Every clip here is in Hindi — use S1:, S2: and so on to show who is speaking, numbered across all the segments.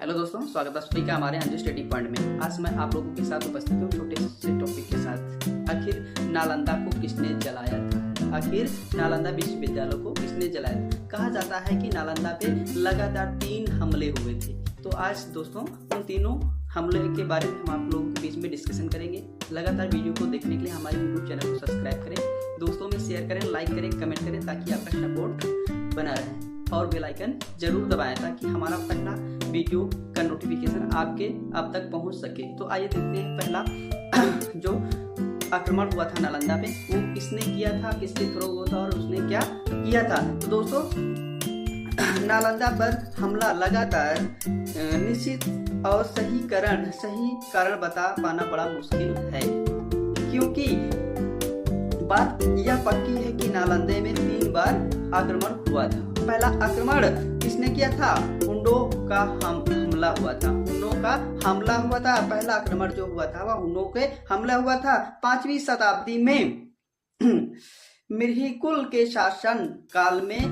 S1: हेलो दोस्तों, स्वागत है सभी का हमारे अंजू स्टडी पॉइंट में। आज मैं आप लोगों के साथ उपस्थित हूँ छोटे से स्टडी पॉइंट में। आज मैं आप लोगों के साथ उपस्थित हूँ छोटे से टॉपिक के साथ। आखिर नालंदा को किसने जलाया था? आखिर नालंदा विश्वविद्यालय को किसने जलाया था? कहा जाता है कि नालंदा पे लगातार 3 हमले हुए थे। तो आज दोस्तों उन तीनों हमले के बारे में हम आप लोगों के बीच में डिस्कशन करेंगे। लगातार वीडियो को देखने के लिए हमारे यूट्यूब चैनल को सब्सक्राइब करें, दोस्तों में शेयर करें, लाइक करें, कमेंट करें, ताकि आपका सपोर्ट बना रहे और बेल आइकन जरूर दबाएं ताकि हमारा पहला वीडियो का नोटिफिकेशन आपके अब तक पहुंच सके। तो आइए देखते हैं पहला जो आक्रमण हुआ था नालंदा पे, वो किसने किया था, किसके थ्रू हुआ था और उसने क्या किया था। तो दोस्तों नालंदा पर हमला लगातार निश्चित और सही कारण बता पाना बड़ा मुश्किल है, क्योंकि बात यह पक्की है कि नालंदे में 3 बार आक्रमण हुआ था। पहला आक्रमण किसने किया था? हुनों का हमला हुआ था। हुनों का हमला हुआ था। पहला आक्रमण जो हुआ था वह हुनों के हमला हुआ था 5वीं शताब्दी में। मिर्हिकुल के शासन काल में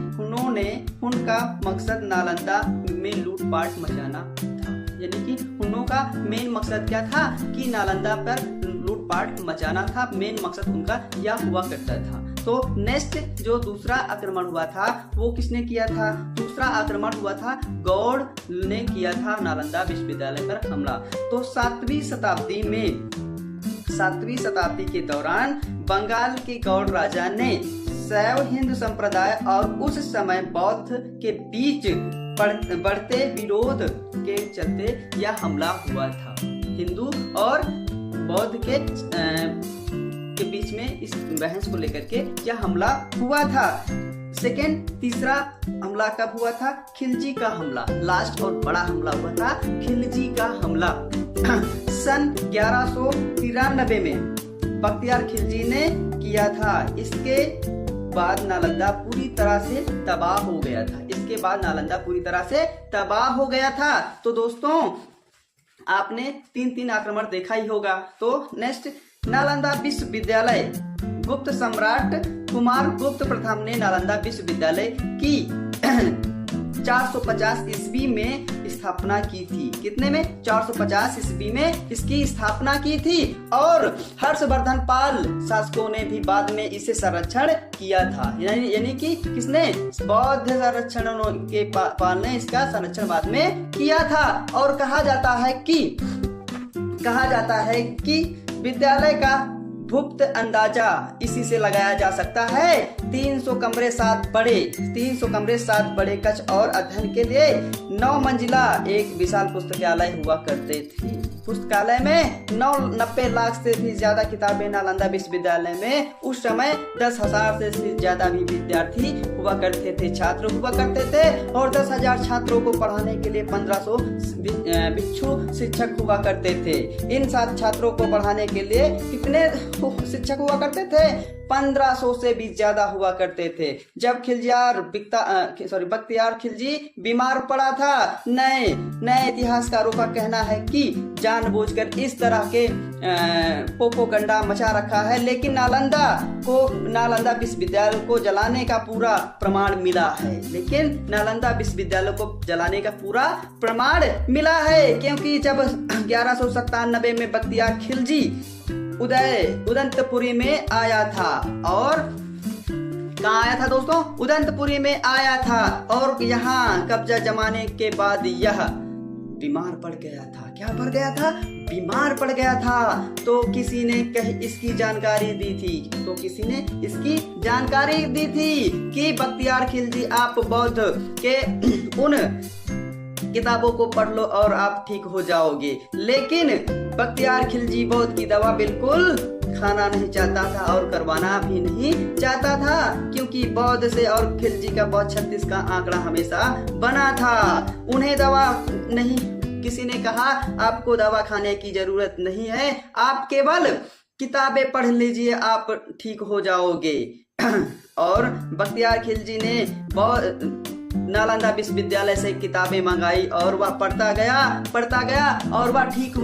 S1: उनका मकसद नालंदा में लूटपाट मचाना था। यानी कि हुनों का मेन मकसद क्या था कि नालंदा पर लूटपाट मचाना था। मेन मकसद उनका यह हुआ करता था। तो नेक्स्ट जो दूसरा आक्रमण हुआ था वो किसने किया था? दूसरा आक्रमण हुआ था गौड़ ने किया था नालंदा विश्वविद्यालय पर हमला। तो 7वीं शताब्दी के दौरान बंगाल के गौड़ राजा ने शैव हिंदू संप्रदाय और उस समय बौद्ध के बीच बढ़ते विरोध के चलते यह हमला हुआ था। हिंदू और बौद्ध के बीच में इस बहस को लेकर के यह हमला हुआ था। तीसरा हमला कब हुआ था? खिलजी का हमला। लास्ट और बड़ा हमला हुआ था खिलजी का हमला सन 1193 में बख्तियार खिलजी ने किया था। इसके बाद नालंदा पूरी तरह से तबाह हो गया था। तो दोस्तों आपने 3 आक्रमण देखा ही होगा। तो नेक्स्ट नालंदा विश्वविद्यालय। गुप्त सम्राट कुमार गुप्त प्रथम ने नालंदा विश्वविद्यालय की 450 ईस्वी में स्थापना की थी। कितने में? 450 ईस्वी में इसकी स्थापना की थी। और हर्षवर्धन पाल शासकों ने भी बाद में इसे संरक्षण किया था। यानी कि किसने? बौद्ध संरक्षणों के पाल ने इसका संरक्षण बाद में किया था। और कहा जाता है कि विद्यालय का भुक्त अंदाजा इसी से लगाया जा सकता है। 300 कमरे 7 बड़े कक्ष और अध्ययन के लिए 9 मंजिला एक विशाल पुस्तकालय हुआ करते थे। पुस्तकालय में 90 लाख से भी ज्यादा किताबें नालंदा विश्वविद्यालय में उस समय 10,000 से ज्यादा भी विद्यार्थी हुआ करते थे, छात्र हुआ करते थे। और 10,000 छात्रों को पढ़ाने के लिए 1500 भिक्षु शिक्षक हुआ करते थे। इन 7 छात्रों को पढ़ाने के लिए कितने शिक्षक हुआ करते थे? 1500 से भी ज्यादा हुआ करते थे। जब बख्तियार खिलजी बीमार पड़ा था, नए इतिहासकारों का कहना है कि जानबूझकर इस तरह के प्रोपेगेंडा मचा रखा है, लेकिन नालंदा विश्वविद्यालय को जलाने का पूरा प्रमाण मिला है। क्योंकि जब 1197 में बख्तियार खिलजी उदंतपुरी में आया था। और कहाँ आया था दोस्तों? उदंतपुरी में आया था। और यहाँ कब्जा जमाने के बाद यह बीमार पड़ गया था। क्या पड़ गया था? बीमार पड़ गया था। तो किसी ने इसकी जानकारी दी थी कि बख्तियार खिलजी आप बौद्ध के उन किताबों को पढ़ लो और आप ठीक हो जाओगे। लेकिन बख्तियार खिलजी बौद्ध की दवा बिल्कुल खाना नहीं चाहता था और करवाना भी नहीं चाहता था, क्योंकि बौद्ध से और खिलजी का 36 का आंकड़ा हमेशा बना था। उन्हें दवा नहीं, किसी ने कहा आपको दवा खाने की जरूरत नहीं है, आप केवल किताबें पढ़ लीजिए, आप ठीक हो जाओगे। और बख्तियार खिलजी ने नालंदा विश्वविद्यालय से किताबें मंगाई और वह पढ़ता गया और वह ठीक